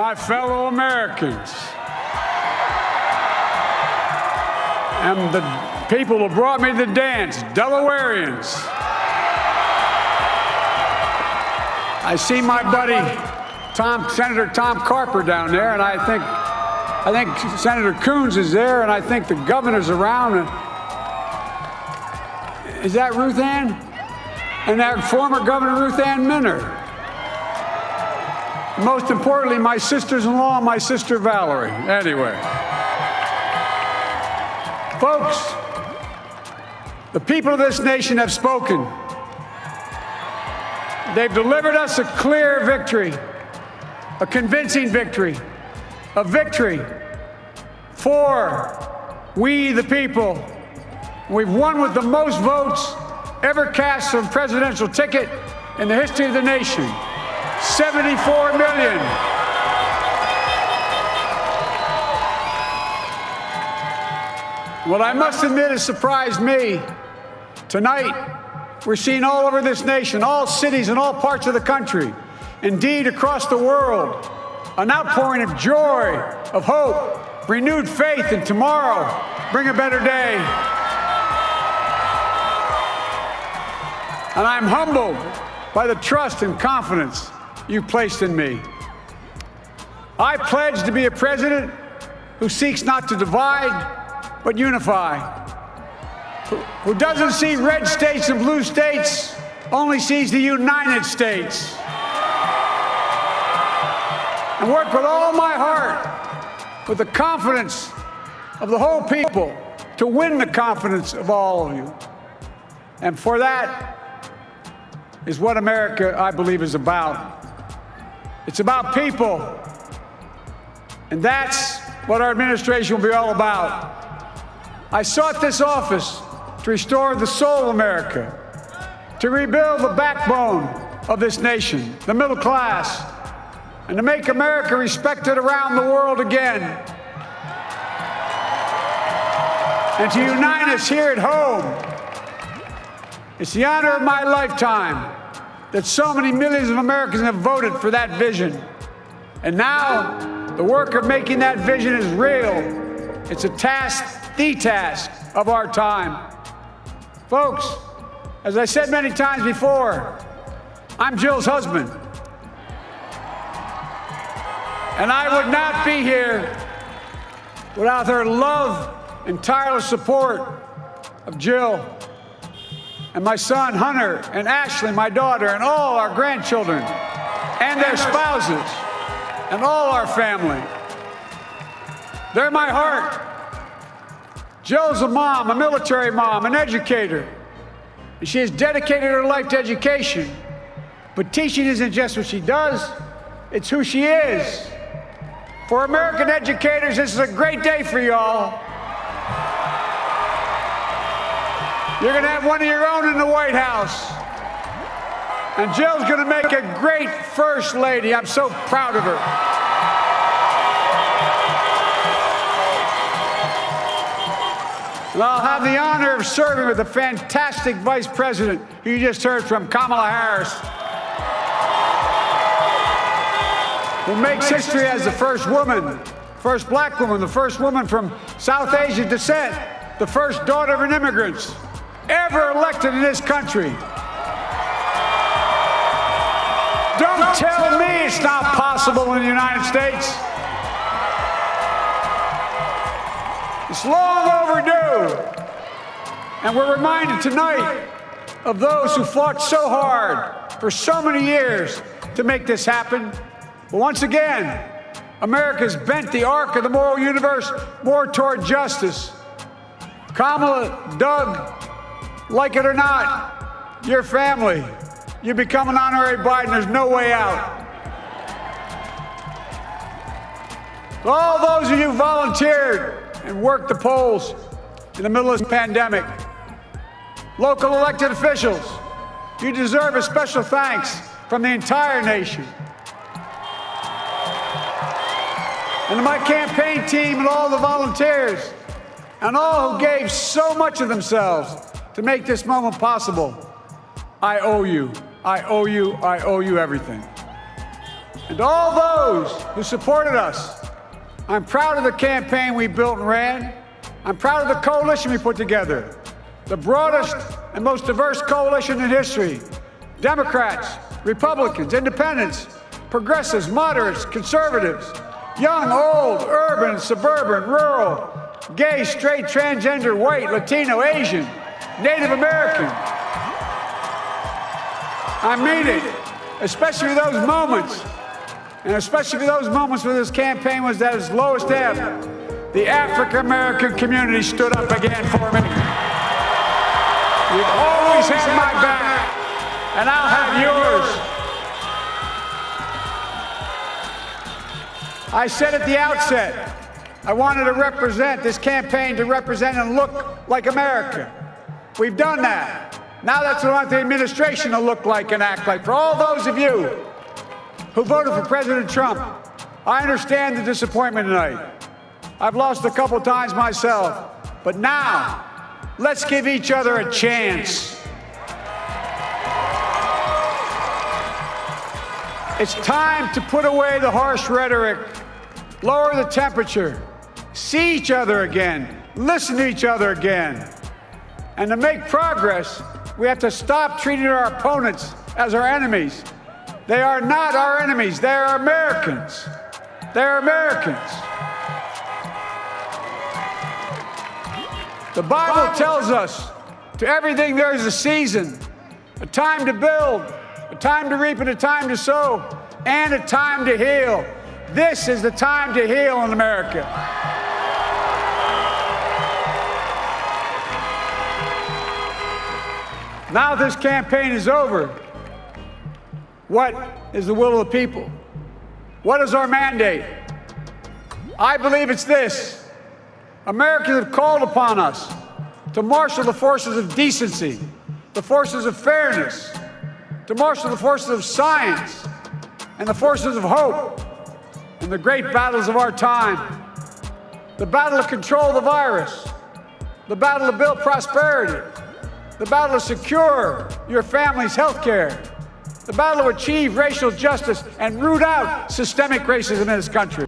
my fellow Americans, and the people who brought me to the dance, Delawareans. I see my buddy Senator Tom Carper down there, and I think Senator Coons is there, and I think the governor's around. Is that Ruth Ann? And that former Governor Ruth Ann Minner. Most importantly, my sisters-in-law and my sister Valerie. Anyway. Folks, the people of this nation have spoken. They've delivered us a clear victory, a convincing victory, a victory for we the people. We've won with the most votes ever cast for a presidential ticket in the history of the nation. 74 million. What I must admit has surprised me. Tonight, we're seeing all over this nation, all cities and all parts of the country, indeed across the world, an outpouring of joy, of hope, renewed faith in tomorrow, bring a better day. And I'm humbled by the trust and confidence you placed in me. I pledge to be a president who seeks not to divide, but unify, who doesn't see red states and blue states, only sees the United States, and work with all my heart, with the confidence of the whole people, to win the confidence of all of you. And for that is what America, I believe, is about. It's about people. And that's what our administration will be all about. I sought this office to restore the soul of America, to rebuild the backbone of this nation, the middle class, and to make America respected around the world again, and to unite us here at home. It's the honor of my lifetime that so many millions of Americans have voted for that vision. And now, the work of making that vision is real. It's a task, the task of our time. Folks, as I said many times before, I'm Jill's husband. And I would not be here without her love and tireless support of Jill and my son Hunter and Ashley, my daughter, and all our grandchildren and their spouses and all our family. They're my heart. Jill's a mom, a military mom, an educator. And she has dedicated her life to education. But teaching isn't just what she does, it's who she is. For American educators, this is a great day for y'all. You're going to have one of your own in the White House. And Jill's going to make a great First Lady. I'm so proud of her. And I'll have the honor of serving with the fantastic Vice President who you just heard from, Kamala Harris, who makes history as the first woman, first black woman, the first woman from South Asian descent, the first daughter of an immigrant ever elected in this country. Don't tell me it's not possible in the United States. It's long overdue. And we're reminded tonight of those who fought so hard for so many years to make this happen. But once again, America's bent the arc of the moral universe more toward justice. Kamala, Doug, like it or not, your family, you become an honorary Biden, there's no way out. All those of you who volunteered and worked the polls in the middle of this pandemic, local elected officials, you deserve a special thanks from the entire nation. And to my campaign team and all the volunteers and all who gave so much of themselves to make this moment possible, I owe you. I owe you. I owe you everything. And to all those who supported us, I'm proud of the campaign we built and ran. I'm proud of the coalition we put together, the broadest and most diverse coalition in history. Democrats, Republicans, independents, progressives, moderates, conservatives, young, old, urban, suburban, rural, gay, straight, transgender, white, Latino, Asian, Native American. I mean it, especially for those moments, and especially for those moments when this campaign was at its lowest ebb. The African-American community stood up again for me. You've always had my back, and I'll have yours. I said at the outset, I wanted to represent this campaign to represent and look like America. We've done that. Now that's what I want the administration to look like and act like. For all those of you who voted for President Trump, I understand the disappointment tonight. I've lost a couple times myself, but now let's give each other a chance. It's time to put away the harsh rhetoric, lower the temperature, see each other again, listen to each other again. And to make progress, we have to stop treating our opponents as our enemies. They are not our enemies. They are Americans. They are Americans. The Bible tells us, to everything there is a season, a time to build, a time to reap and a time to sow, and a time to heal. This is the time to heal in America. Now this campaign is over. What is the will of the people? What is our mandate? I believe it's this. Americans have called upon us to marshal the forces of decency, the forces of fairness, to marshal the forces of science and the forces of hope in the great battles of our time. The battle to control the virus, the battle to build prosperity, the battle to secure your family's health care, the battle to achieve racial justice and root out systemic racism in this country.